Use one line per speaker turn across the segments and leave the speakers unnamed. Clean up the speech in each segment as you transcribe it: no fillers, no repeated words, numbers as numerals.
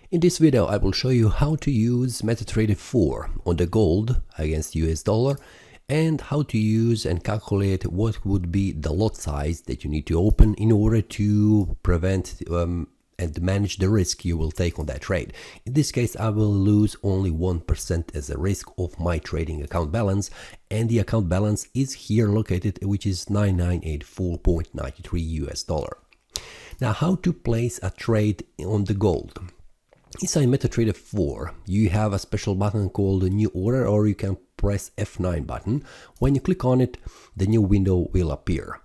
In this video, I will show you how to use MT4 on the gold against US dollar and how to use and calculate what would be the lot size that you need to open in order to prevent and manage the risk you will take on that trade. In this case, I will lose only 1% as a risk of my trading account balance, and the account balance is here located, which is 9984.93 US dollar. Now, how to place a trade on the gold? Inside MT4, you have a special button called New Order, or you can press F9 button. When you click on it, the new window will appear.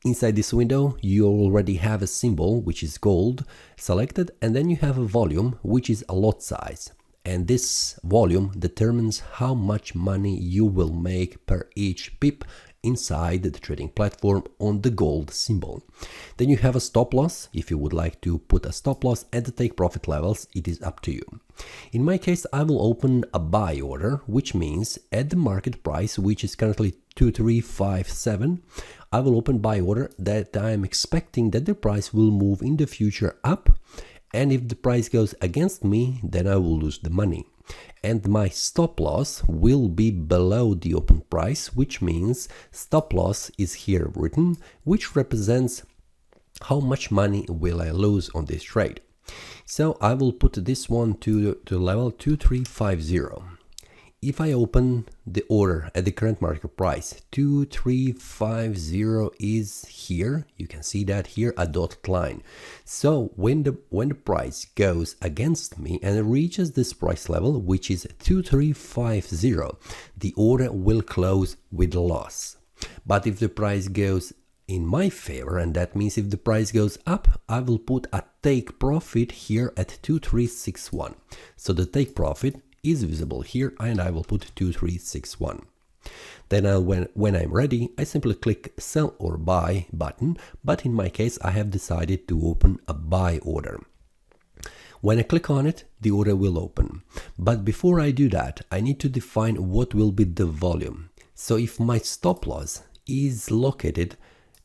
Inside this window, you already have a symbol, which is gold, selected, and then you have a volume, which is a lot size. And this volume determines how much money you will make per each pip inside the trading platform on the gold symbol. Then you have a stop loss. If you would like to put a stop loss and the take profit levels, it is up to you. In my case, I will open a buy order, which means at the market price, which is currently 2357, I will open buy order that I am expecting that the price will move in the future up, and if the price goes against me, then I will lose the money. And my stop loss will be below the open price, which means stop loss is here written, which represents how much money will I lose on this trade. So I will put this one to level 2350. If I open the order at the current market price, 2350 is here. You can see that here, a dotted line. So when the price goes against me and it reaches this price level, which is 2350, the order will close with a loss. But if the price goes in my favor, and that means if the price goes up, I will put a take profit here at 2361. So the take profit is visible here, and I will put 2361. Then when I'm ready, I simply click sell or buy button, but in my case I have decided to open a buy order. When I click on it, the order will open. But before I do that, I need to define what will be the volume. So if my stop loss is located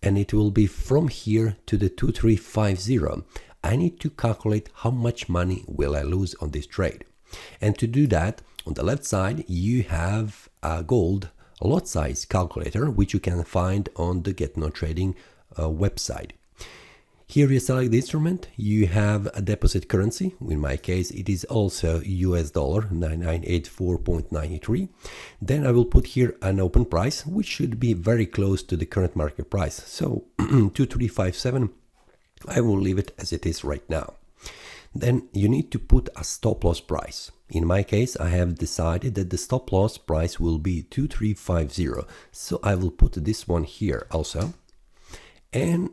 and it will be from here to the 2350, I need to calculate how much money will I lose on this trade. And to do that, on the left side, you have a gold lot size calculator, which you can find on the Get No Trading website. Here you select the instrument, you have a deposit currency. In my case, it is also US dollar, 9984.93. Then I will put here an open price, which should be very close to the current market price. So 2357, I will leave it as it is right now. Then you need to put a stop loss price. In my case, I have decided that the stop loss price will be 2350. So I will put this one here also. And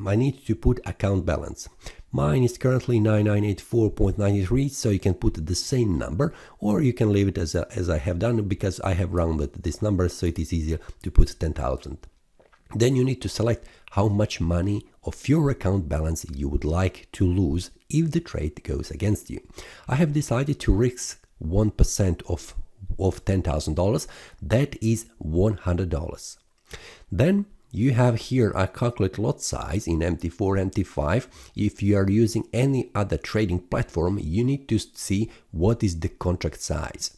I need to put account balance. Mine is currently 9984.93, so you can put the same number, or you can leave it as I have done, because I have rounded this number, so it is easier to put 10,000. Then you need to select how much money of your account balance you would like to lose if the trade goes against you. I have decided to risk 1% of $10,000. That is $100. Then you have here a calculate lot size in MT4, MT5. If you are using any other trading platform, you need to see what is the contract size.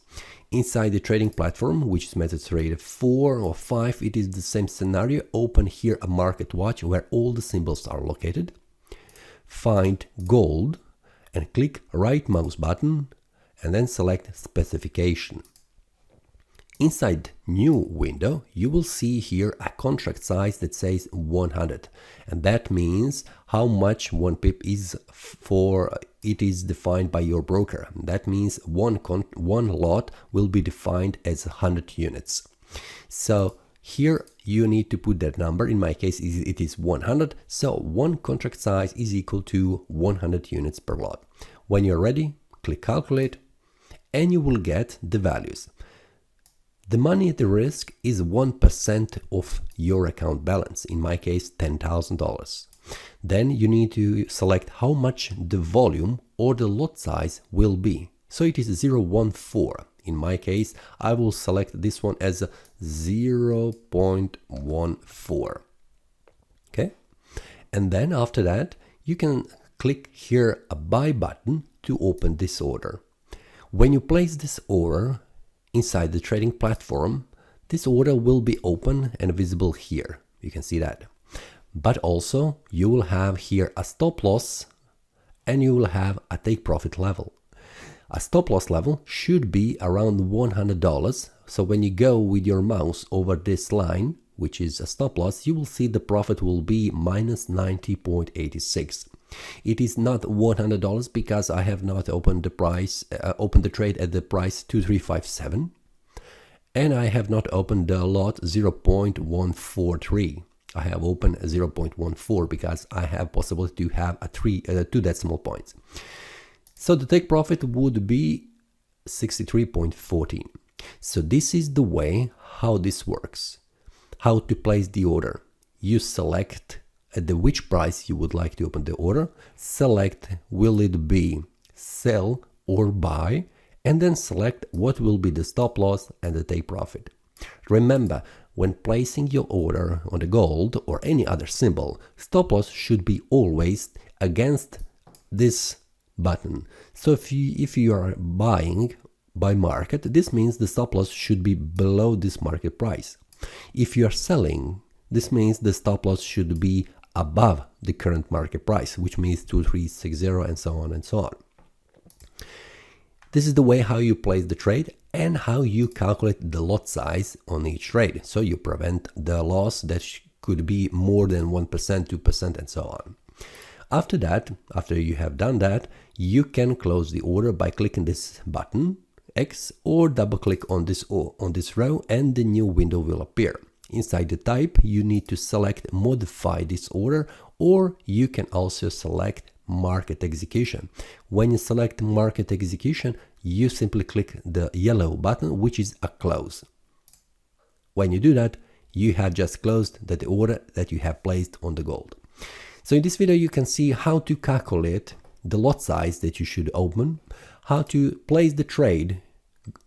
Inside the trading platform, which is MT4 or 5, it is the same scenario. Open here a market watch where all the symbols are located. Find gold and click right mouse button and then select specification. Inside new window, you will see here a contract size that says 100, and that means how much one pip is for. It is defined by your broker. That means one lot will be defined as 100 units. So here you need to put that number. In my case, it is 100. So one contract size is equal to 100 units per lot. When you're ready, click calculate, and you will get the values. The money at the risk is 1% of your account balance, in my case $10,000. Then you need to select how much the volume or the lot size will be. So it is 0.14. In my case, I will select this one as 0.14. Okay, and then after that you can click here a buy button to open this order. When you place this order inside the trading platform, this order will be open and visible here. You can see that. But also you will have here a stop loss and you will have a take profit level. A stop loss level should be around $100. So when you go with your mouse over this line, which is a stop loss, you will see the profit will be minus 90.86. It is not $100 because I have not opened the trade at the price 2357, and I have not opened the lot 0.143. I have opened 0.14 because I have possibility to have a 2 decimal points. So the take profit would be 63.14. So this is the way how this works. How to place the order. You select at which price you would like to open the order, select will it be sell or buy, and then select what will be the stop loss and the take profit. Remember, when placing your order on the gold or any other symbol, stop loss should be always against this button. So if you are buying by market, this means the stop loss should be below this market price. If you are selling, this means the stop loss should be above the current market price, which means 2360 and so on and so on. This is the way how you place the trade and how you calculate the lot size on each trade, so you prevent the loss that could be more than 1%, 2% and so on. After that, after you have done that, you can close the order by clicking this button X or double click on this row and the new window will appear. Inside the type, you need to select modify this order, or you can also select market execution. When you select market execution, you simply click the yellow button, which is a close. When you do that, you have just closed the order that you have placed on the gold. So in this video, you can see how to calculate the lot size that you should open, how to place the trade,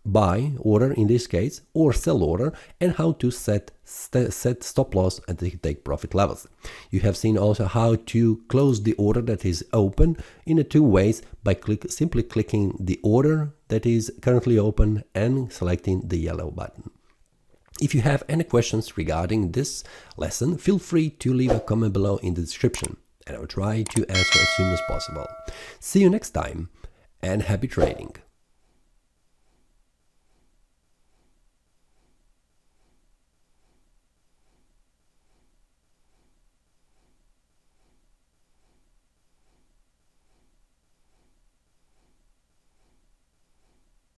buy order in this case, or sell order, and how to set stop loss and the take profit levels. You have seen also how to close the order that is open in 2 ways, by simply clicking the order that is currently open and selecting the yellow button. If you have any questions regarding this lesson, feel free to leave a comment below in the description, and I will try to answer as soon as possible. See you next time, and happy trading!